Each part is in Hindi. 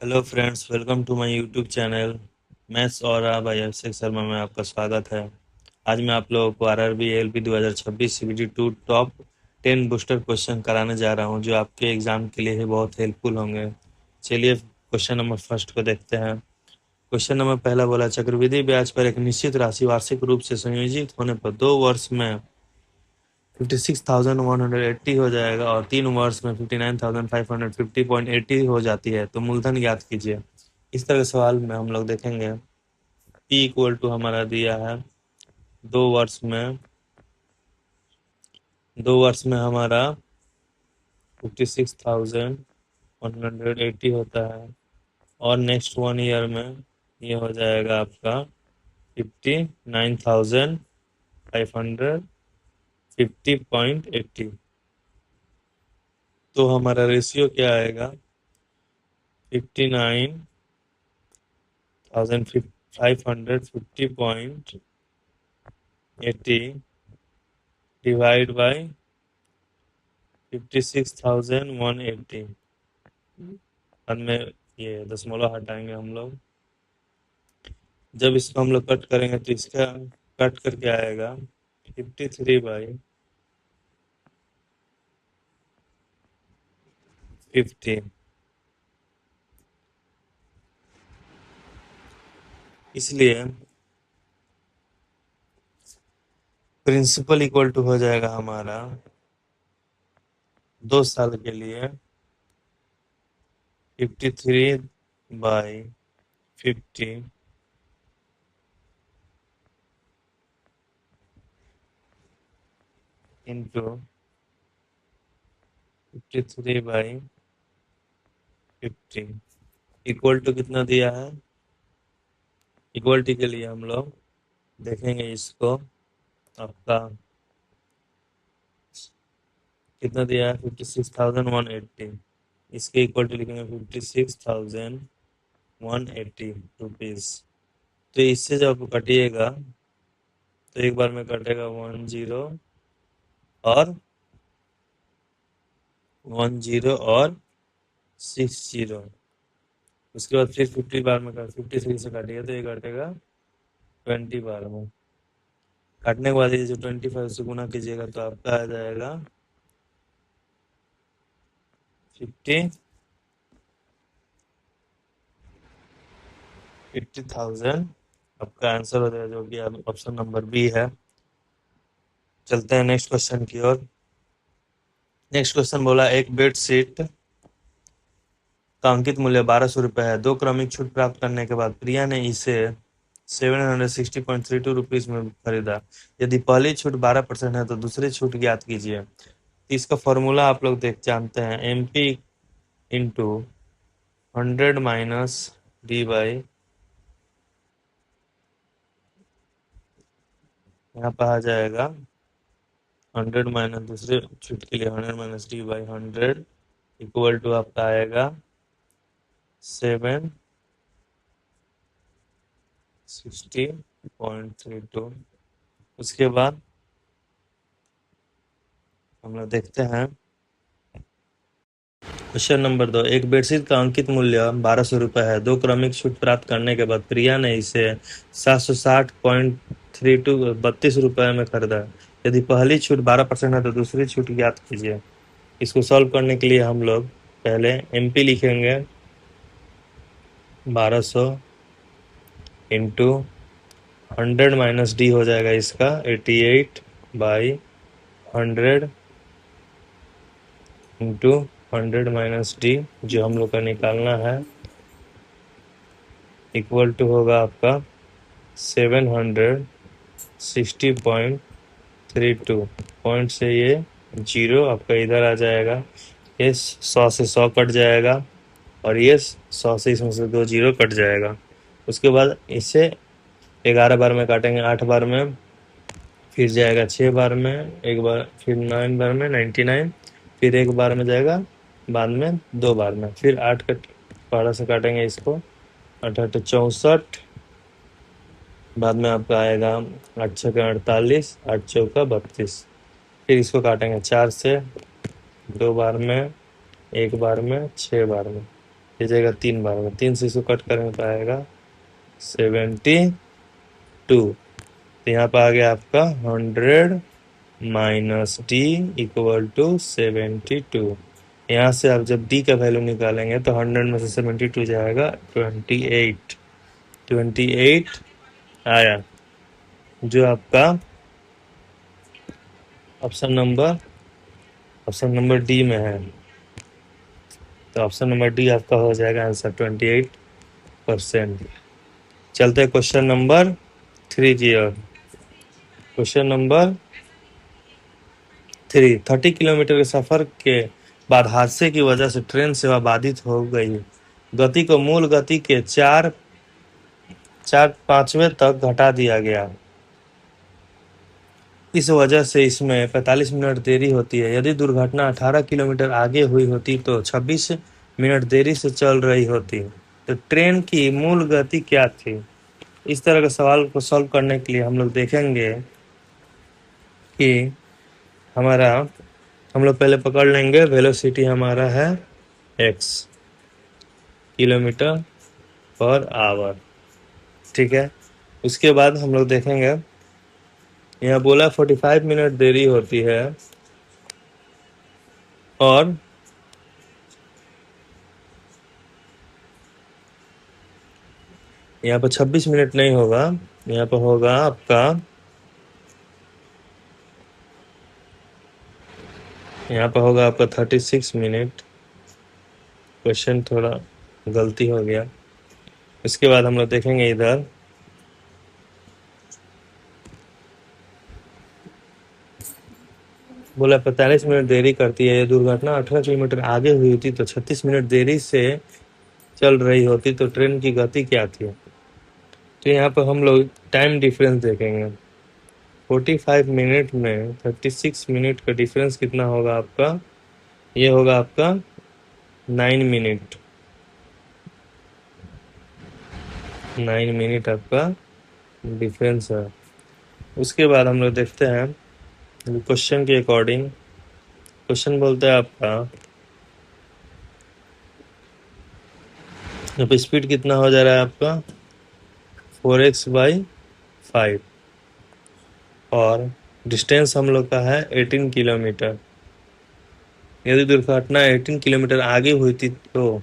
Hello friends, welcome to my YouTube channel. Maths और भाई अभिषेक शर्मा में आपका स्वागत है। आज मैं आप लोगों को RRB ALP 2026 CBT 2 top 10 booster question कराने जा रहा हूं, जो आपके एग्जाम के लिए ही बहुत हेल्पफुल होंगे। चलिए क्वेश्चन नंबर फर्स्ट को देखते हैं। क्वेश्चन नंबर पहला बोला, चक्रवृद्धि ब्याज पर एक निश्चित राशि वार्षिक रूप से संयोजित होने पर 2 वर्ष में 56,180 हो जाएगा और 3 वर्ष में 59,550.80 हो जाती है, तो मूलधन ज्ञात कीजिए। इस तरह के सवाल में हम लोग देखेंगे P इक्वल टू हमारा दिया है 2 वर्ष में हमारा 56,180 होता है और नेक्स्ट 1 ईयर में ये हो जाएगा आपका 59,550.80। तो हमारा रेशियो क्या आएगा 59,550.80 डिवाइड बाई 56,180। बाद में ये दशमलव हटाएंगे हम लोग। जब इसको हम लोग कट करेंगे तो इसका कट करके आएगा 53/50। इसलिए प्रिंसिपल इक्वल टू हो जाएगा हमारा 2 साल के लिए 53/50 इंटू 53/50 इक्वल टू कितना दिया है। इक्वलिटी के लिए हम लोग देखेंगे इसको, आपका कितना दिया है 56,180। इसके इक्वल टू लिखेंगे 56,180 रुपीज। तो इससे जब कटिएगा तो एक बार में कटेगा 10 और 60। उसके बाद फिर 50 बार में 53 से काटिएगा तो ये कटेगा 20 बार में। काटने के बाद ये जो 25 से गुना कीजिएगा तो आपका आ जाएगा 50,000। आपका आंसर हो जाएगा, जो कि ऑप्शन नंबर बी है। चलते हैं नेक्स्ट क्वेश्चन की ओर। नेक्स्ट क्वेश्चन बोला, एक बेडशीट का अंकित मूल्य 1200 रुपये है। 2 क्रमिक छूट प्राप्त करने के बाद प्रिया ने इसे 760.32 रुपीज में खरीदा। यदि पहली छूट 12% है तो दूसरी छूट ज्ञात कीजिए। इसका फॉर्मूला आप लोग जानते हैं, MP into 100 minus D by, यहाँ पर आ जाएगा 100 माइनस दूसरे छूट के लिए 100 minus D by 100 equal to आपका आएगा 760.32। उसके बाद हम लोग देखते हैं क्वेश्चन नंबर 2। एक बेडशीट का अंकित मूल्य 1200 रुपये है। 2 क्रमिक छूट प्राप्त करने के बाद प्रिया ने इसे 760.32 रुपये में खरीदा। यदि पहली छूट 12% है तो दूसरी छूट ज्ञात कीजिए। इसको सॉल्व करने के लिए हम लोग पहले MP लिखेंगे 1200 इंटू 100 माइनस डी हो जाएगा इसका 88/100 इंटू 100 माइनस डी, जो हम लोग का निकालना है, इक्वल टू होगा आपका 760.32। पॉइंट से ये 0 आपका इधर आ जाएगा। ये 100 से 100 कट जाएगा और ये 100 से इसमें से 2 0 कट जाएगा। उसके बाद इसे 11 बार में काटेंगे, 8 बार में, फिर जाएगा 6 बार में, एक बार फिर 9 बार में 99, फिर एक बार में जाएगा, बाद में 2 बार में, फिर 8 का 12 से काटेंगे इसको, 8 8 64, बाद में आपका आएगा 8 6 का 48, 8 चौका 32। फिर इसको काटेंगे 4 से, 2 बार में, एक बार में, 6 बार में। ये जाएगा 3 बार में, 3 से इसको कट करेंगे तो आएगा 72। तो यहाँ पर आ गया आपका 100 माइनस डी इक्वल टू 72। यहाँ से आप जब डी का वैल्यू निकालेंगे तो 100 में से 72 जाएगा 28। 28 आया, जो आपका ऑप्शन नंबर डी में है। तो ऑप्शन नंबर डी आपका हो जाएगा आंसर 28%। चलते हैं क्वेश्चन नंबर 3 की ओर। क्वेश्चन नंबर 3, 30 किलोमीटर के सफर के बाद हादसे की वजह से ट्रेन सेवा बाधित हो गई। गति को मूल गति के 4/5 तक घटा दिया गया। इस वजह से इसमें 45 मिनट देरी होती है। यदि दुर्घटना 18 किलोमीटर आगे हुई होती तो 26 मिनट देरी से चल रही होती। तो ट्रेन की मूल गति क्या थी? इस तरह के सवाल को सॉल्व करने के लिए हम लोग देखेंगे कि हम लोग पहले पकड़ लेंगे वेलोसिटी हमारा है x किलोमीटर पर आवर, ठीक है। उसके बाद हम लोग देखेंगे, यहाँ बोला 45 मिनट देरी होती है और यहाँ पर 26 मिनट नहीं होगा, यहाँ पर होगा आपका, यहाँ पर होगा आपका 36 मिनट। क्वेश्चन थोड़ा गलती हो गया। इसके बाद हम लोग देखेंगे इधर, बोला 45 मिनट देरी करती है। ये दुर्घटना 18 किलोमीटर आगे हुई थी तो 36 मिनट देरी से चल रही होती, तो ट्रेन की गति क्या थी? तो यहाँ पर हम लोग टाइम डिफरेंस देखेंगे। 45 मिनट में 36 मिनट का डिफरेंस कितना होगा आपका? ये होगा आपका 9 मिनट। 9 मिनट आपका डिफरेंस है। उसके बाद हम लोग देखते हैं क्वेश्चन के अकॉर्डिंग। क्वेश्चन बोलता है आपका अब स्पीड कितना हो जा रहा है आपका 4x/5 और डिस्टेंस हम लोग का है 18 किलोमीटर। यदि दुर्घटना 18 किलोमीटर आगे हुई थी तो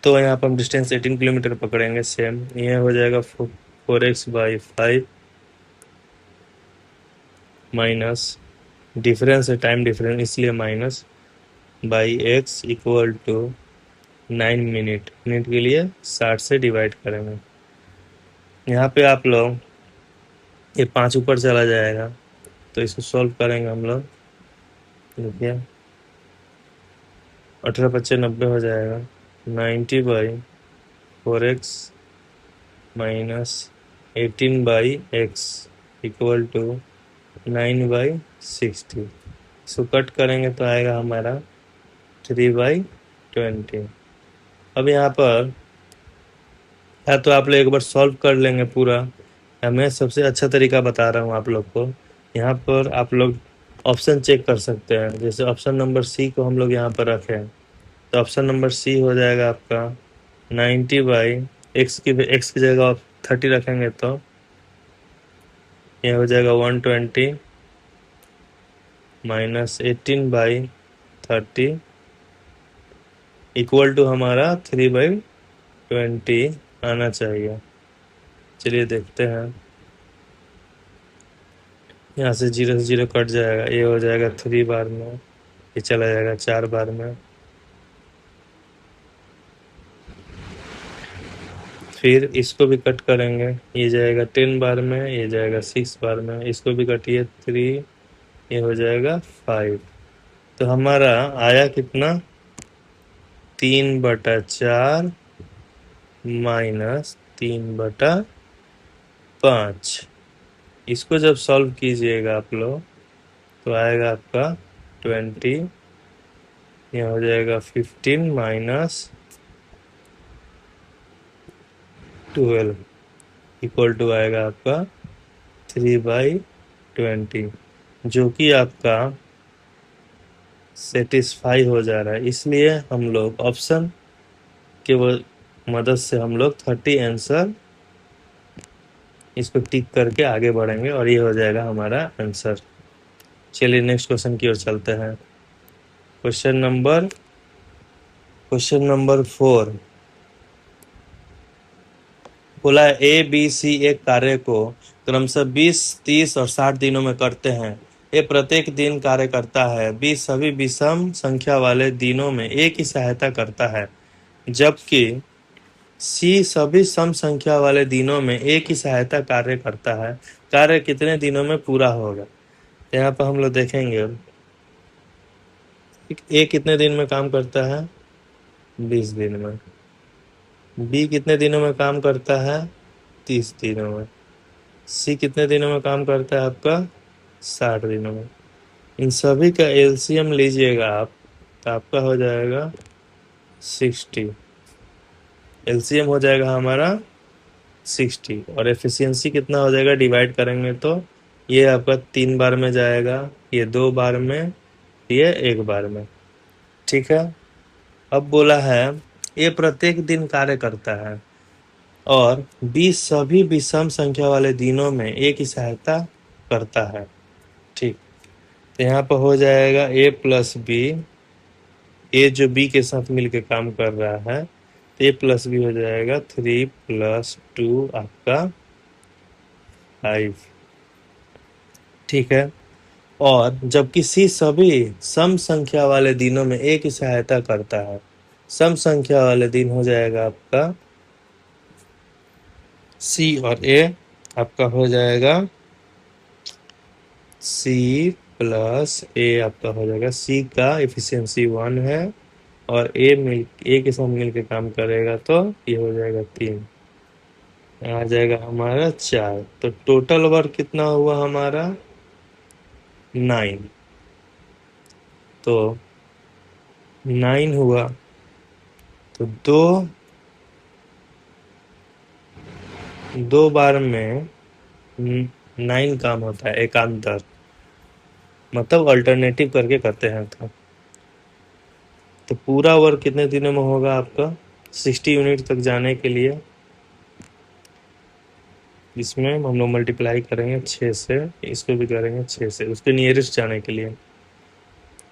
यहाँ पर हम डिस्टेंस 18 किलोमीटर पकड़ेंगे। सेम ये हो जाएगा 4x/5 माइनस डिफरेंस है, टाइम डिफरेंस इसलिए minus by x equal to 9 minute के लिए 60 से डिवाइड करेंगे। यहाँ पे आप लोग ये 5 ऊपर चला जाएगा तो इसको सॉल्व करेंगे हम लोग। देखिए 18×5 = 90 हो जाएगा। 90/4x minus 18/x equal to 9/60। इसको कट करेंगे तो आएगा हमारा 3/20। अब यहाँ पर है तो आप लोग एक बार सॉल्व कर लेंगे पूरा। मैं सबसे अच्छा तरीका बता रहा हूँ आप लोग को। यहाँ पर आप लोग ऑप्शन चेक कर सकते हैं। जैसे ऑप्शन नंबर सी को हम लोग यहाँ पर रखें तो ऑप्शन नंबर सी हो जाएगा आपका 90/x की जगह आप 30 रखेंगे तो ये हो जाएगा 120 माइनस 18/30 इक्वल टू हमारा 3/20 आना चाहिए। चलिए देखते हैं। यहाँ से 0 से 0 कट जाएगा, ये हो जाएगा 3 बार में, ये चला जाएगा 4 बार में। फिर इसको भी कट करेंगे, ये जाएगा 10 बार में, ये जाएगा 6 बार में। इसको भी कटिए 3, ये हो जाएगा 5। तो हमारा आया कितना 3/4 माइनस 3/5। इसको जब सॉल्व कीजिएगा आप लोग तो आएगा आपका 20, ये हो जाएगा 15 माइनस 12 इक्वल टू आएगा आपका 3/20, जो कि आपका सेटिस्फाई हो जा रहा है। इसलिए हम लोग ऑप्शन के मदद से हम लोग 30 आंसर इसको टिक करके आगे बढ़ेंगे और ये हो जाएगा हमारा आंसर। चलिए नेक्स्ट क्वेश्चन की ओर चलते हैं। क्वेश्चन नंबर 4 बोला ए बी सी एक कार्य को क्रमशः 20, 30 और 60 दिनों में करते हैं। ए प्रत्येक दिन कार्य करता है, बी सभी विषम संख्या वाले दिनों में ए की सहायता करता है, जबकि सी सभी सम संख्या वाले दिनों में ए की सहायता कार्य करता है। कार्य कितने दिनों में पूरा होगा? यहाँ पर हम लोग देखेंगे ए कितने दिन में काम करता है? 20 दिन में। बी कितने दिनों में काम करता है? 30 दिनों में। सी कितने दिनों में काम करता है आपका? 60 दिनों में। इन सभी का एलसीएम लीजिएगा आप, तो आपका हो जाएगा 60। एलसीएम हो जाएगा हमारा 60 और एफिशिएंसी कितना हो जाएगा डिवाइड करेंगे तो ये आपका 3 बार में जाएगा, ये 2 बार में, ये 1 बार में। ठीक है। अब बोला है ये प्रत्येक दिन कार्य करता है और बी सभी विषम संख्या वाले दिनों में ए की सहायता करता है। ठीक, तो यहाँ पर हो जाएगा ए प्लस बी, ए जो बी के साथ मिलके काम कर रहा है, तो ए प्लस बी हो जाएगा 3 + 2 आपका 5। ठीक है। और जबकि सी सभी सम संख्या वाले दिनों में ए की सहायता करता है। सम संख्या वाले दिन हो जाएगा आपका सी और ए, आपका हो जाएगा सी प्लस ए, आपका हो जाएगा सी का एफिशिएंसी 1 है और ए के साथ मिलकर काम करेगा तो ये हो जाएगा 3, आ जाएगा हमारा 4। तो टोटल वर्क कितना हुआ हमारा? 9। तो 9 हुआ तो दो बार में 9 काम होता है एकांतर, मतलब अल्टरनेटिव करके करते हैं। तो पूरा वर्क कितने दिनों में होगा आपका? 60 यूनिट तक जाने के लिए इसमें हम लोग मल्टीप्लाई करेंगे 6 से, इसको भी करेंगे 6 से, उसके नियरेस्ट जाने के लिए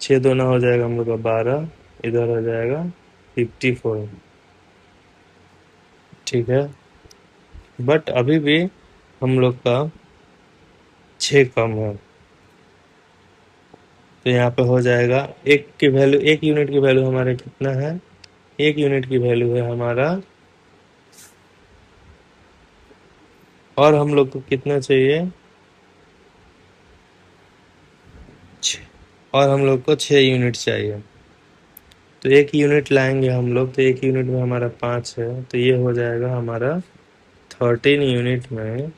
6 दूना हो जाएगा हम लोग का 12, इधर हो जाएगा 54। ठीक है। बट अभी भी हम लोग का 6 कम है, तो यहाँ पे हो जाएगा एक यूनिट की वैल्यू हमारे कितना है? 1 यूनिट की वैल्यू है हमारा, और हम लोग को कितना चाहिए? और हम लोग को 6 यूनिट चाहिए। तो 1 यूनिट लाएंगे हम लोग, तो 1 यूनिट में हमारा 5 है, तो ये हो जाएगा हमारा 13 यूनिट में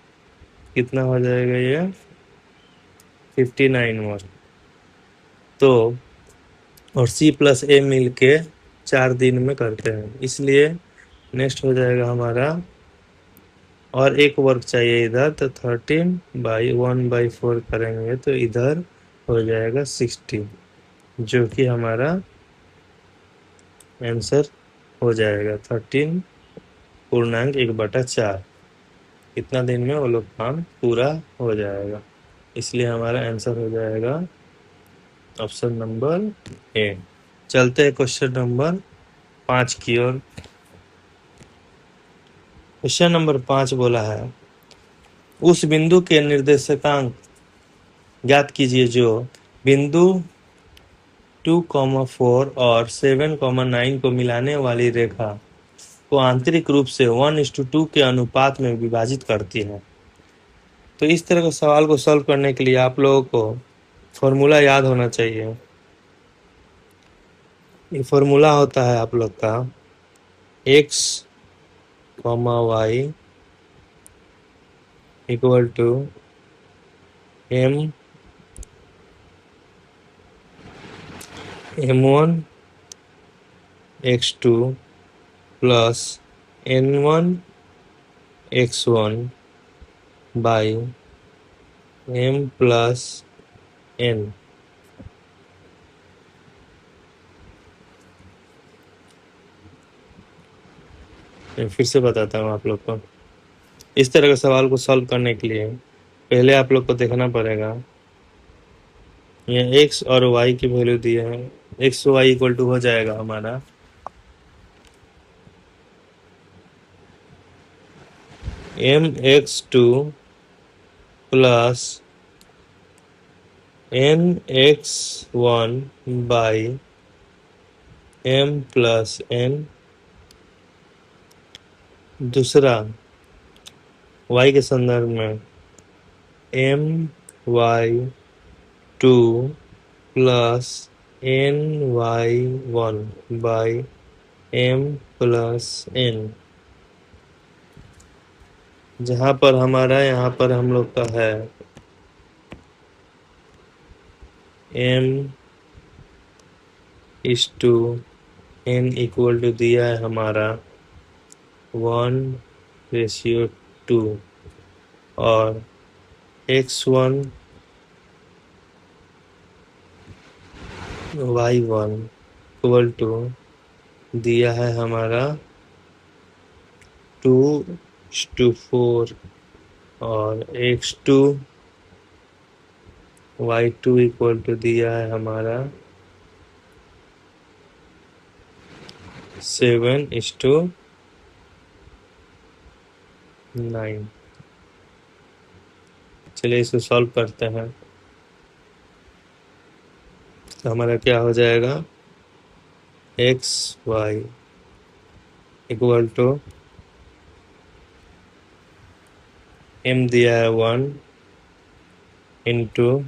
कितना हो जाएगा? ये 59 वर्क। तो और सी प्लस ए मिल के 4 दिन में करते हैं, इसलिए नेक्स्ट हो जाएगा हमारा, और एक वर्क चाहिए इधर, तो 13/1/4 करेंगे तो इधर हो जाएगा 60, जो कि हमारा आंसर हो जाएगा 13.1/4। इतना दिन में वो लोग काम पूरा हो जाएगा, इसलिए हमारा आंसर हो जाएगा ऑप्शन नंबर ए। चलते हैं क्वेश्चन नंबर 5 की ओर। क्वेश्चन नंबर 5 बोला है उस बिंदु के निर्देशांक ज्ञात कीजिए जो बिंदु 2,4 और 7,9 को मिलाने वाली रेखा को आंतरिक रूप से 1:2 के अनुपात में विभाजित करती है। तो इस तरह के सवाल को सॉल्व करने के लिए आप लोगों को फॉर्मूला याद होना चाहिए। ये फॉर्मूला होता है आप लोग का x, y equal to m1 x2 plus n1 x1 by m plus n। मैं फिर से बताता हूँ आप लोग को। इस तरह के सवाल को सॉल्व करने के लिए पहले आप लोग को देखना पड़ेगा, ये x और y की वैल्यू दी है। x y इक्वल टू हो जाएगा हमारा mx2 plus nx1 by m plus n। दूसरा y के संदर्भ में my2 plus ny1 by m plus n। जहाँ पर हमारा यहाँ पर हम लोग का है m इस टू n इक्वल टू दिया है हमारा 1:2 और x1 y1 इक्वल टू दिया है हमारा 2:4 और x2 y2 इक्वल टू दिया है हमारा 7:9। चलिए इसको सॉल्व करते हैं। तो हमारा क्या हो जाएगा, X Y equal to m दिया है 1 इंटू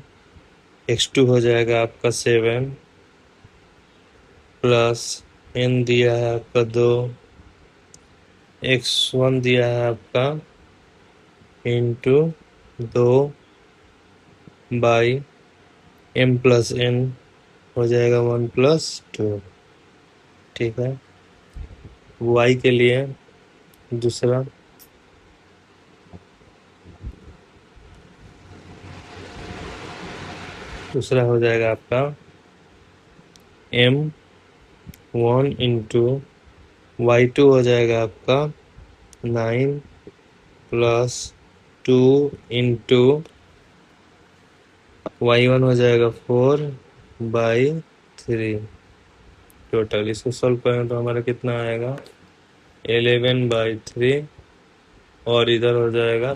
x2 हो जाएगा आपका 7 प्लस n दिया है आपका 2, x1 दिया है आपका into 2 by m plus n हो जाएगा 1+2। ठीक है। y के लिए दूसरा हो जाएगा आपका m1 इंटू y2 हो जाएगा आपका 9 प्लस 2 इंटू y1 हो जाएगा 4/3 टोटल। इसको सॉल्व करें तो हमारा कितना आएगा 11/3 और इधर हो जाएगा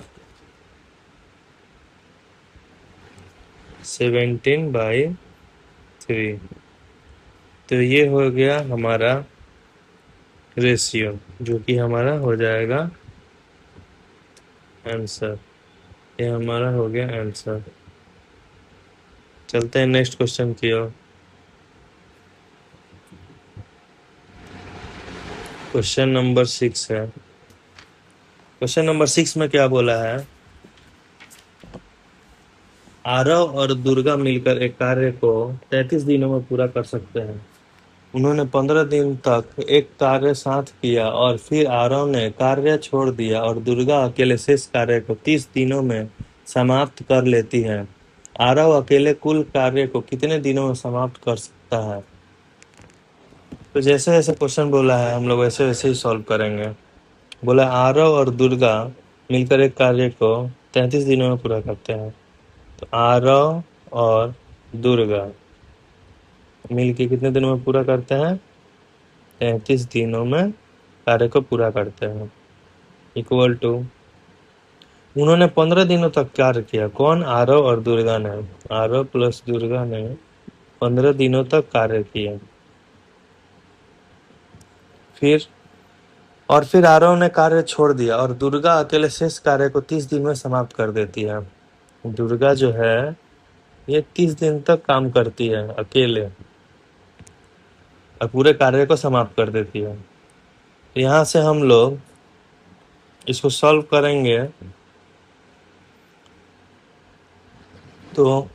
17/3। तो ये हो गया हमारा रेशियो, जो कि हमारा हो जाएगा आंसर। ये हमारा हो गया आंसर। चलते हैं नेक्स्ट क्वेश्चन की ओर। क्वेश्चन नंबर 6 है। क्वेश्चन नंबर 6 में क्या बोला है, आरव और दुर्गा मिलकर एक कार्य को 33 दिनों में पूरा कर सकते हैं। उन्होंने 15 दिन तक एक कार्य साथ किया और फिर आरव ने कार्य छोड़ दिया और दुर्गा अकेले शेष कार्य को 30 दिनों में समाप्त कर लेती है। आरव अकेले कुल कार्य को कितने दिनों में समाप्त कर सकता है। तो जैसे जैसे क्वेश्चन बोला है हम लोग वैसे वैसे ही सॉल्व करेंगे। बोला आरव और दुर्गा मिलकर एक कार्य को 33 दिनों में पूरा करते हैं। तो आरव और दुर्गा मिलकर कितने दिनों में पूरा करते हैं, 33 दिनों में कार्य को पूरा करते हैं। इक्वल टू उन्होंने 15 दिनों तक कार्य किया। कौन, आरव और दुर्गा ने। आरव प्लस दुर्गा ने 15 दिनों तक कार्य किया। फिर आरव ने कार्य छोड़ दिया और दुर्गा अकेले शेष कार्य को 30 दिन में समाप्त कर देती है। दुर्गा जो है ये 30 दिन तक काम करती है अकेले और पूरे कार्य को समाप्त कर देती है। यहाँ से हम लोग इसको सॉल्व करेंगे तो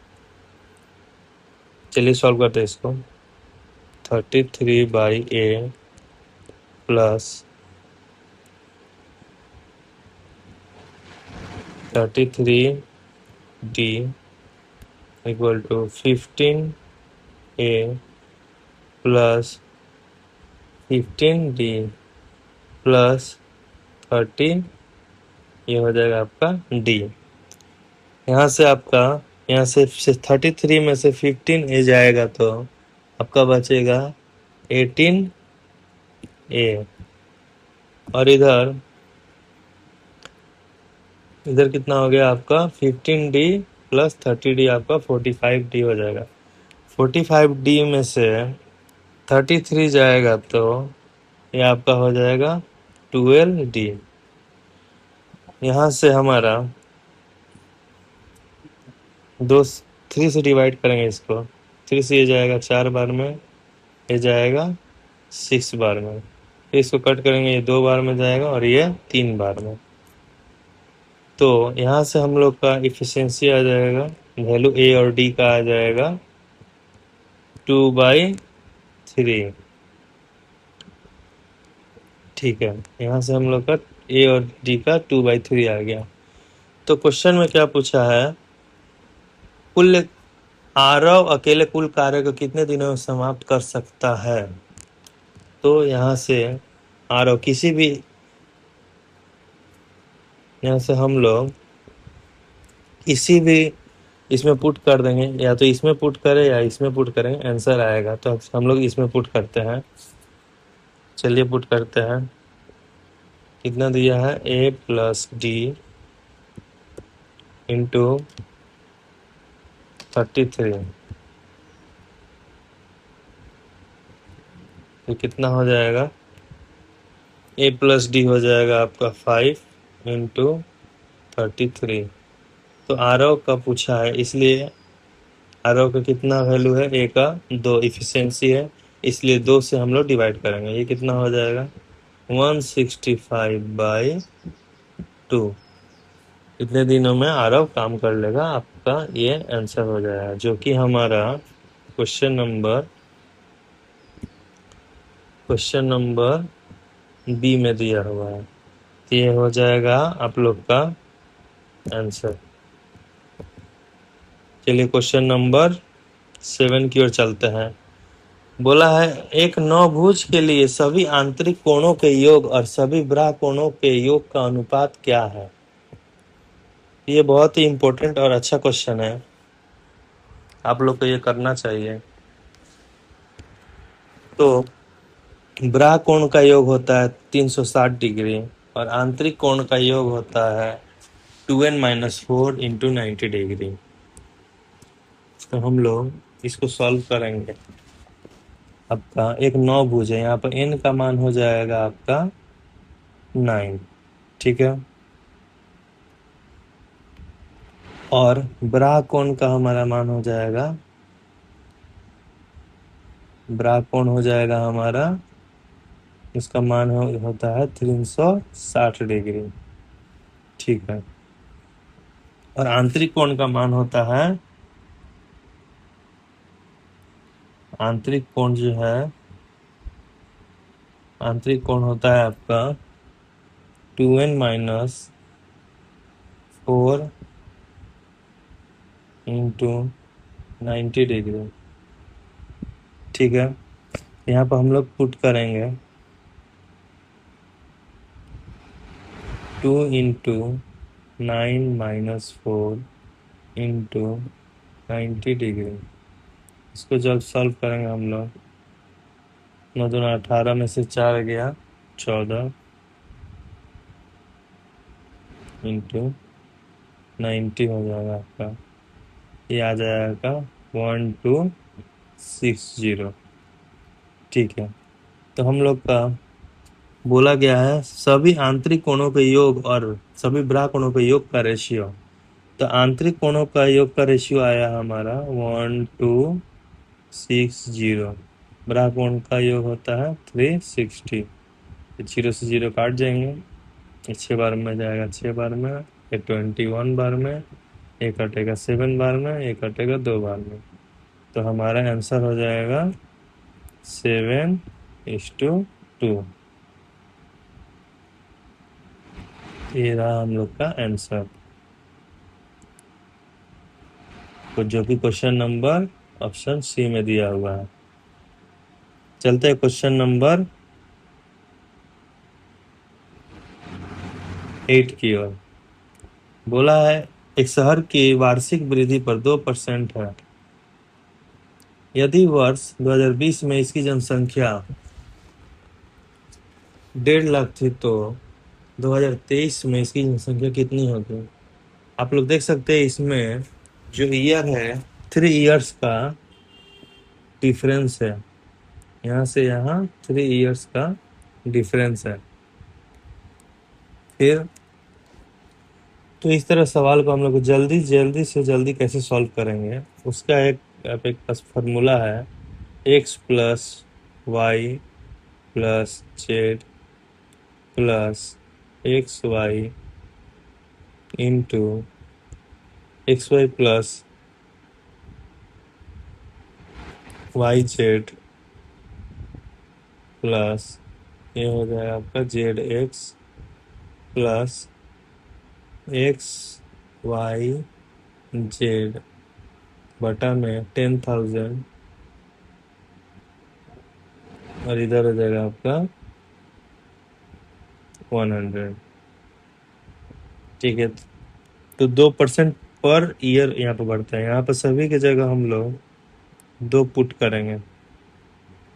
चलिए सॉल्व करते हैं इसको। 33/a plus 33d equal to 15a plus 15d plus 30, ये हो जाएगा आपका डी। यहाँ से 33 में से 15 ए जाएगा तो आपका बचेगा 18 ए। और इधर कितना हो गया आपका 15D प्लस 30D, आपका 45D हो जाएगा। 45D में से 33 जाएगा तो ये आपका हो जाएगा 12D। यहाँ से हमारा 3 से डिवाइड करेंगे इसको, 3 से ये जाएगा 4 बार में, ये जाएगा 6 बार में, फिर इसको कट करेंगे, ये 2 बार में जाएगा और ये 3 बार में। तो यहाँ से हम लोग का इफिशियंसी आ जाएगा, वैल्यू ए और डी का आ जाएगा 2/3। ठीक है, यहाँ से हम लोग का ए और डी का 2/3 आ गया। तो क्वेश्चन में क्या पूछा है, कुल आरव अकेले कुल कार्य को कितने दिनों में समाप्त कर सकता है। तो यहाँ से आरव किसी भी, यहाँ से हम लोग किसी भी इसमें पुट कर देंगे, या तो इसमें पुट करें या इसमें पुट करेंगे, आंसर आएगा। तो हम लोग इसमें पुट करते हैं, चलिए पुट करते हैं। कितना दिया है, a प्लस डी इंटू 33, तो कितना हो जाएगा, a प्लस डी हो जाएगा आपका 5 इंटू 33। तो आरव का पूछा है, इसलिए आरव का कितना वैल्यू है, a का 2 इफिशियंसी है, इसलिए 2 से हम लोग डिवाइड करेंगे। ये कितना हो जाएगा 165/2। इतने दिनों में आरव काम कर लेगा, आपका ये आंसर हो जाएगा, जो कि हमारा क्वेश्चन नंबर बी में दिया हुआ है। तो ये हो जाएगा आप लोग का आंसर। चलिए क्वेश्चन नंबर 7 की ओर चलते हैं। बोला है एक नौभुज के लिए सभी आंतरिक कोणों के योग और सभी बाह्य कोणों के योग का अनुपात क्या है। ये बहुत ही इम्पोर्टेंट और अच्छा क्वेश्चन है, आप लोग को ये करना चाहिए। तो बाह्य कोण का योग होता है 360 डिग्री और आंतरिक कोण का योग होता है 2n-4 इंटू 90 डिग्री। तो हम लोग इसको सॉल्व करेंगे। आपका एक नौभुज है, यहाँ पर n का मान हो जाएगा आपका 9, ठीक है। और बाह्य कोण का हमारा मान हो जाएगा, बाह्य कोण हो जाएगा हमारा, इसका मान होता है 360 डिग्री, ठीक है। और आंतरिक कोण का मान होता है, आंतरिक कोण जो है, आंतरिक कोण होता है आपका 2n-4 इंटू 90 डिग्री, ठीक है। यहाँ पर हम लोग पुट करेंगे 2 इंटू 9-4 इंटू 90 डिग्री। इसको जब सॉल्व करेंगे हम लोग, 9 दूना 18 में से 4 गया 14 इंटू 90 हो जाएगा आपका, ये आ जाएगा 1260, ठीक है। तो हम लोग का बोला गया है सभी आंतरिक कोणों के योग और सभी बाह्य कोणों के योग का रेशियो। तो आंतरिक कोणों का योग का रेशियो आया हमारा 1260, बाह्य कोण का योग होता है 360। 0 से 0 काट जाएंगे, 6 बार में जाएगा 6 बार में, 21 बार में, एक कटेगा 7 बार में, एक कटेगा 2 बार में। तो हमारा आंसर हो जाएगा 7:2। ये रहा हम लोग का आंसर, तो जो कि क्वेश्चन नंबर ऑप्शन सी में दिया हुआ है। चलते हैं क्वेश्चन नंबर 8 की ओर। बोला है एक शहर की वार्षिक वृद्धि पर 2% है। यदि वर्ष 2020 में इसकी जनसंख्या 1.5 लाख थी तो 2023 में इसकी जनसंख्या कितनी होगी? आप लोग देख सकते हैं इसमें जो ईयर है 3 इयर्स का डिफरेंस है। यहाँ से यहाँ 3 इयर्स का डिफरेंस है। फिर तो इस तरह सवाल को हम लोग जल्दी जल्दी से जल्दी कैसे सॉल्व करेंगे, उसका एक पास फॉर्मूला है। x plus Y plus Z plus X Y into X Y plus Y Z plus ये हो जाएगा आपका Z X plus X Y Z बटा में 10,000 और इधर हो जाएगा आपका 100। ठीक है, तो 2% पर ईयर यहाँ पे बढ़ता है। यहाँ पर सभी की जगह हम लोग 2 पुट करेंगे।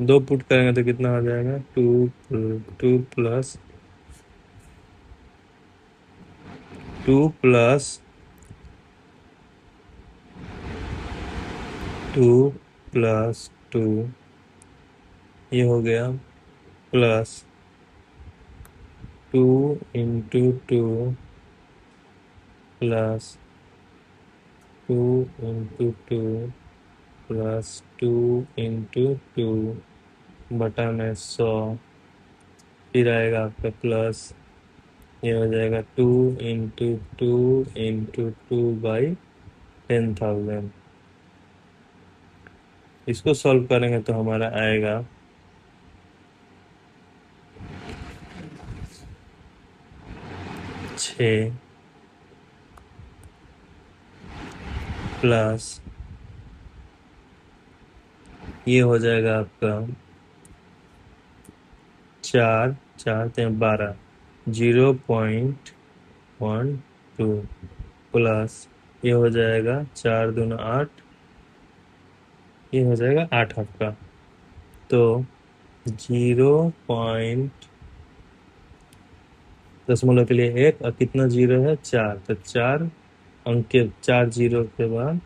2 पुट करेंगे तो कितना हो जाएगा? 2 प्लस 2 प्लस 2 प्लस 2 ये हो गया plus 2 into 2 plus 2 into 2 plus 2 into 2 बटा में 100। फिर आएगा आपका प्लस ये हो जाएगा 2 इंटू 2 इंटू 2 बाई 10,000। इसको सॉल्व करेंगे तो हमारा आएगा 6 प्लस ये हो जाएगा आपका 4 4 12 0.12 प्लस ये हो जाएगा 4 दूना 8 ये हो जाएगा 8 आपका। तो 0. दशमलव के लिए 1 और कितना जीरो है? 4। तो 4 अंक के 4 जीरो के बाद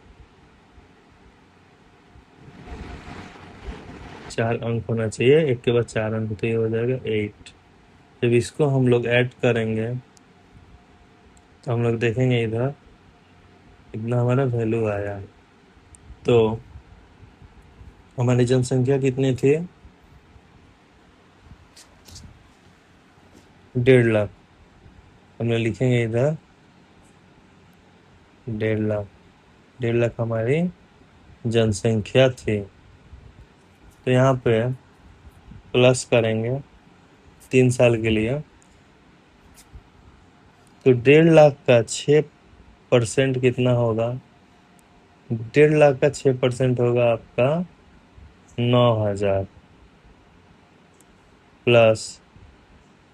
4 अंक होना चाहिए, 1 के बाद 4 अंक, तो ये हो जाएगा 8। जब इसको हम लोग ऐड करेंगे तो हम लोग देखेंगे इधर इतना हमारा वैल्यू आया। तो हमारी जनसंख्या कितनी थी? 1.5 लाख। हम लोग लिखेंगे इधर 1.5 लाख। 1.5 लाख हमारी जनसंख्या थी। तो यहाँ पे प्लस करेंगे 3 साल के लिए, तो 1.5 लाख का 6% कितना होगा? 1.5 लाख का 6% होगा आपका 9,000 प्लस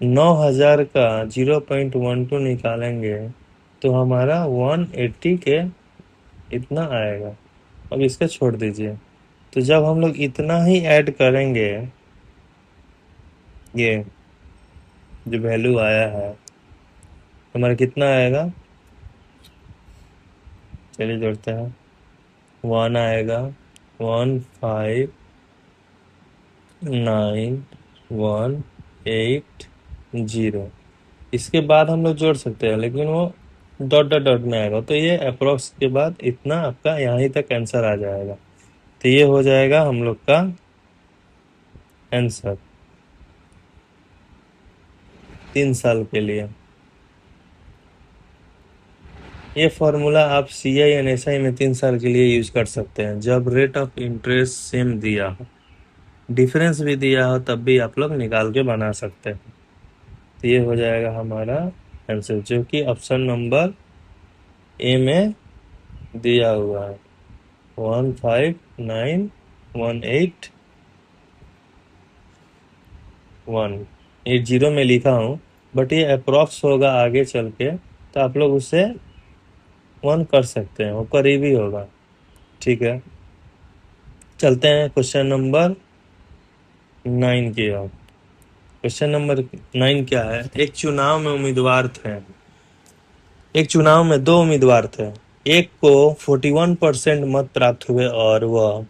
9,000 का 0.12 निकालेंगे तो हमारा 180 के इतना आएगा। अब इसका छोड़ दीजिए। तो जब हम लोग इतना ही ऐड करेंगे, ये जो वैल्यू आया है हमारा कितना आएगा? चलिए जोड़ते हैं। 1 आएगा 159180। इसके बाद हम लोग जोड़ सकते हैं, लेकिन वो डॉट डॉट डॉट में आएगा, तो ये अप्रोक्स के बाद इतना आपका यहाँ तक आंसर आ जाएगा। तो ये हो जाएगा हम लोग का आंसर 3 साल के लिए। ये फॉर्मूला आप CI या NSI में 3 साल के लिए यूज कर सकते हैं, जब रेट ऑफ इंटरेस्ट सेम दिया हो, डिफरेंस भी दिया हो, तब भी आप लोग निकाल के बना सकते हैं। तो ये हो जाएगा हमारा आंसर, जो कि ऑप्शन नंबर ए में दिया हुआ है 159180 में लिखा हूँ, बट ये अप्रॉक्स होगा आगे चल के, तो आप लोग उसे 1 कर सकते हैं, वो करीबी होगा। ठीक है, चलते हैं क्वेश्चन नंबर 9 की ओर। क्वेश्चन नंबर 9 क्या है? एक चुनाव में उम्मीदवार थे, एक चुनाव में 2 उम्मीदवार थे। एक को 41% मत प्राप्त हुए और वह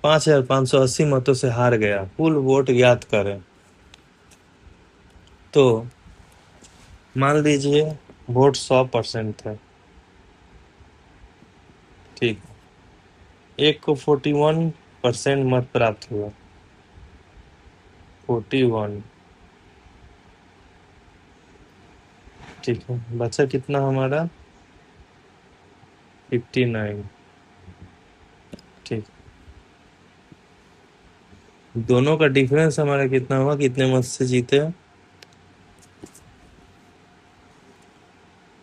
5,580 मतों से हार गया। कुल वोट ज्ञात करें। तो मान लीजिए वोट 100% थे, ठीक। एक को 41% मत प्राप्त हुआ, 41, ठीक है। बचा कितना हमारा? 59, ठीक। दोनों का डिफरेंस हमारा कितना हुआ, कितने मत से जीते?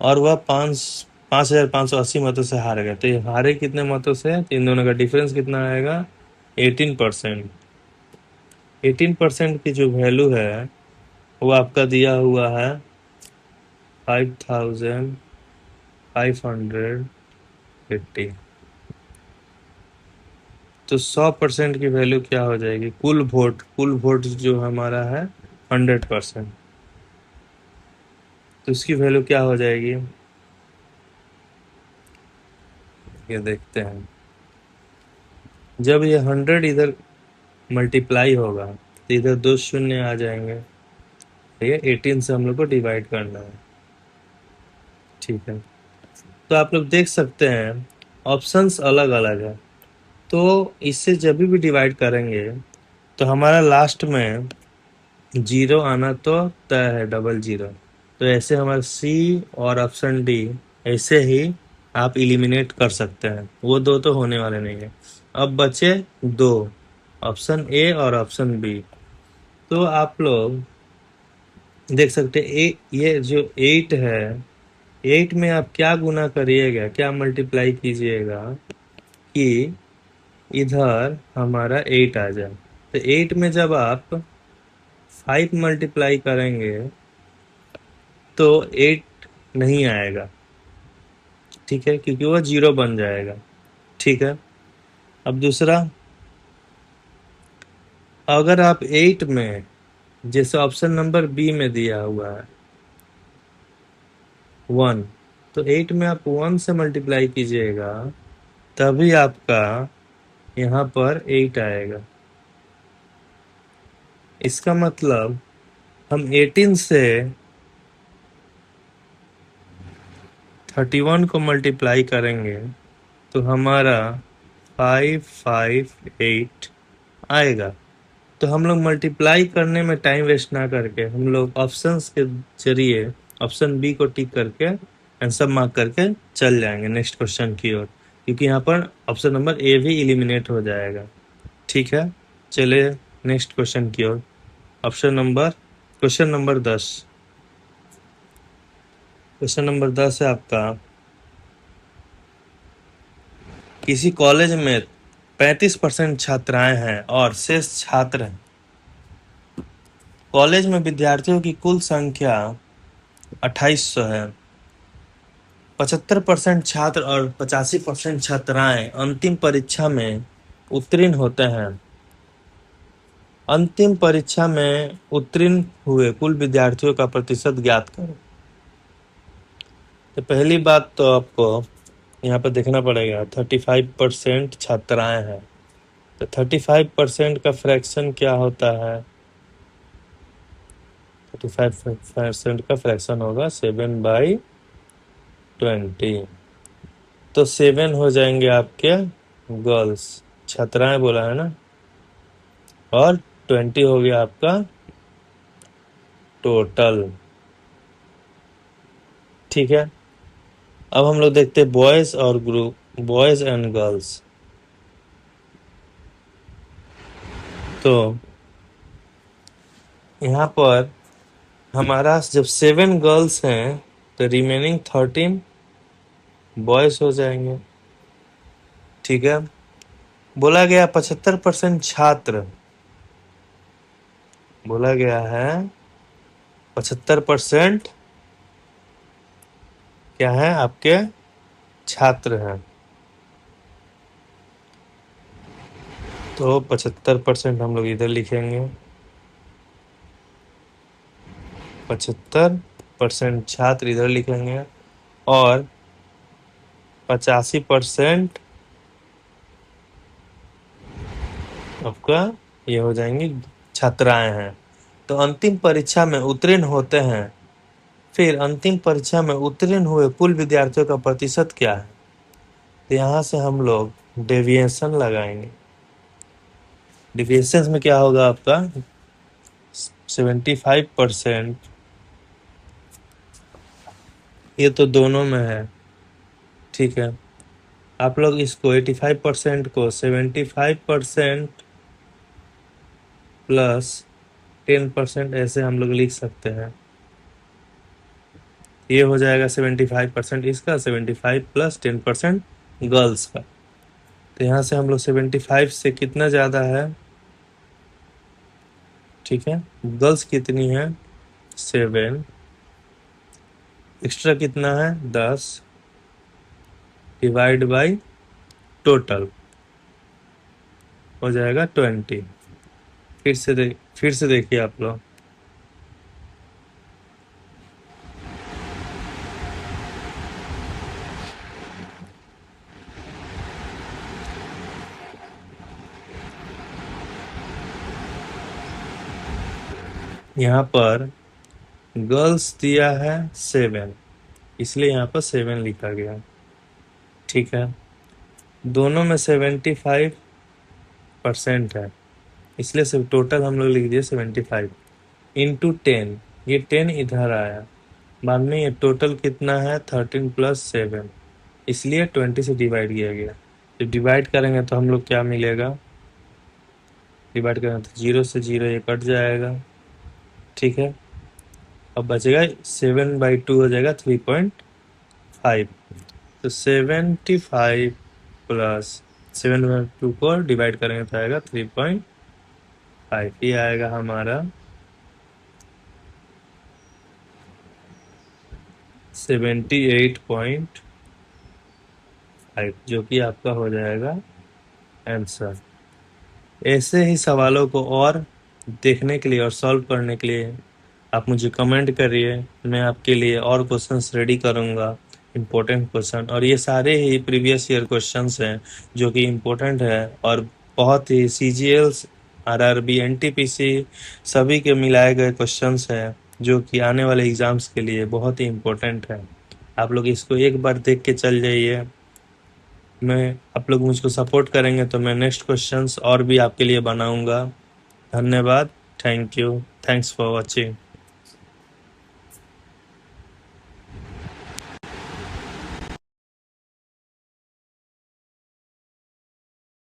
और वह 5,580 मतों से हार गए। तो ये हारे कितने मतों से? तो इन दोनों का डिफरेंस कितना आएगा? 18%। 18% की जो वैल्यू है वो आपका दिया हुआ है 5,580। तो 100% की वैल्यू क्या हो जाएगी? कुल वोट जो हमारा है 100%, तो इसकी वैल्यू क्या हो जाएगी? ये देखते हैं। जब ये 100 इधर मल्टीप्लाई होगा तो इधर 2 शून्य आ जाएंगे। ये 18 से हम लोग को डिवाइड करना है, ठीक है। तो आप लोग देख सकते हैं ऑप्शंस अलग अलग है, तो इससे जब भी डिवाइड करेंगे तो हमारा लास्ट में 0 आना तो तय है, डबल 0। तो ऐसे हमारा सी और ऑप्शन डी ऐसे ही आप इलिमिनेट कर सकते हैं, वो दो तो होने वाले नहीं है। अब बचे 2, ऑप्शन ए और ऑप्शन बी। तो आप लोग देख सकते हैं ये जो 8 है, 8 में आप क्या गुना करिएगा, क्या मल्टीप्लाई कीजिएगा कि इधर हमारा 8 आ जाए। तो 8 में जब आप 5 मल्टीप्लाई करेंगे तो 8 नहीं आएगा, ठीक है, क्योंकि वो 0 बन जाएगा, ठीक है। अब दूसरा, अगर आप 8 में, जैसे ऑप्शन नंबर बी में दिया हुआ है 1, तो 8 में आप 1 से मल्टीप्लाई कीजिएगा तभी आपका यहाँ पर 8 आएगा। इसका मतलब हम 18 से 31 को मल्टीप्लाई करेंगे तो हमारा 558 आएगा। तो हम लोग मल्टीप्लाई करने में टाइम वेस्ट ना करके हम लोग ऑप्शंस के जरिए ऑप्शन बी को टिक करके आंसर मार्क करके चल जाएंगे नेक्स्ट क्वेश्चन की ओर, क्योंकि यहाँ पर ऑप्शन नंबर ए भी इलिमिनेट हो जाएगा, ठीक है। चलिए नेक्स्ट क्वेश्चन की ओर। Question number 10। क्वेश्चन नंबर 10 है आपका, किसी कॉलेज में 35% छात्राएं हैं और शेष छात्र हैं। कॉलेज में विद्यार्थियों की कुल संख्या 2800 है। 75% छात्र और 85% छात्राएं अंतिम परीक्षा में उत्तीर्ण होते हैं। अंतिम परीक्षा में उत्तीर्ण हुए कुल विद्यार्थियों का प्रतिशत ज्ञात करें। तो पहली बात तो आपको यहाँ पर देखना पड़ेगा 35% छात्राएं हैं, तो 35% का फ्रैक्शन क्या होता है? 35% का फ्रैक्शन होगा 7/20। तो 7 हो जाएंगे आपके गर्ल्स, छात्राएं बोला है ना, और 20 हो गया आपका टोटल, ठीक है। अब हम लोग देखते हैं बॉयज और ग्रुप, बॉयज एंड गर्ल्स। तो यहाँ पर हमारा जब 7 गर्ल्स हैं तो रिमेनिंग 13 बॉयज हो जाएंगे, ठीक है। बोला गया 75% छात्र, बोला गया है 75% क्या है, आपके छात्र हैं। तो 75% हम लोग इधर लिखेंगे, 75% छात्र इधर लिखेंगे, और 85% आपका ये हो जाएंगी छात्राएं हैं। तो अंतिम परीक्षा में उत्तीर्ण होते हैं, फिर अंतिम परीक्षा में उत्तीर्ण हुए कुल विद्यार्थियों का प्रतिशत क्या है। तो यहाँ से हम लोग डेविएशन लगाएंगे। डेविएशन में क्या होगा आपका 75%, ये तो दोनों में है, ठीक है। आप लोग इसको 85% को 75% प्लस 10% ऐसे हम लोग लिख सकते हैं। ये हो जाएगा 75% इसका, 75 प्लस 10% गर्ल्स का। तो यहाँ से हम लोग 75 से कितना ज़्यादा है, ठीक है, गर्ल्स कितनी है 7, एक्स्ट्रा कितना है 10, डिवाइड बाई टोटल हो जाएगा 20। फिर से देखिए आप लोग, यहाँ पर गर्ल्स दिया है 7, इसलिए यहाँ पर 7 लिखा गया, ठीक है। दोनों में 75% है, इसलिए सब टोटल हम लोग लिख दिए 75 इंटू 10, ये 10 इधर आया, बाद में ये टोटल कितना है 13 प्लस 7, इसलिए 20 से डिवाइड किया गया। जब डिवाइड करेंगे तो हम लोग क्या मिलेगा, डिवाइड करेंगे तो 0 से 0 ये कट जाएगा, ठीक है। अब बचेगा 7/2 हो जाएगा 3.5। तो 75 प्लस 7/2 को डिवाइड करेंगे तो आएगा 3.5, ये आएगा हमारा 78.5, जो कि आपका हो जाएगा आंसर। ऐसे ही सवालों को और देखने के लिए और सॉल्व करने के लिए आप मुझे कमेंट करिए, मैं आपके लिए और क्वेश्चंस रेडी करूंगा, इम्पोर्टेंट क्वेश्चन। और ये सारे ही प्रीवियस ईयर क्वेश्चंस हैं जो कि इम्पोर्टेंट है और बहुत ही CGLs, RRB, NTPC सभी के मिलाए गए क्वेश्चंस हैं जो कि आने वाले एग्जाम्स के लिए बहुत ही इम्पोर्टेंट है। आप लोग इसको एक बार देख के चल जाइए। आप लोग मुझको सपोर्ट करेंगे तो मैं नेक्स्ट क्वेश्चंस और भी आपके लिए बनाऊंगा। धन्यवाद, thank you, thanks for watching.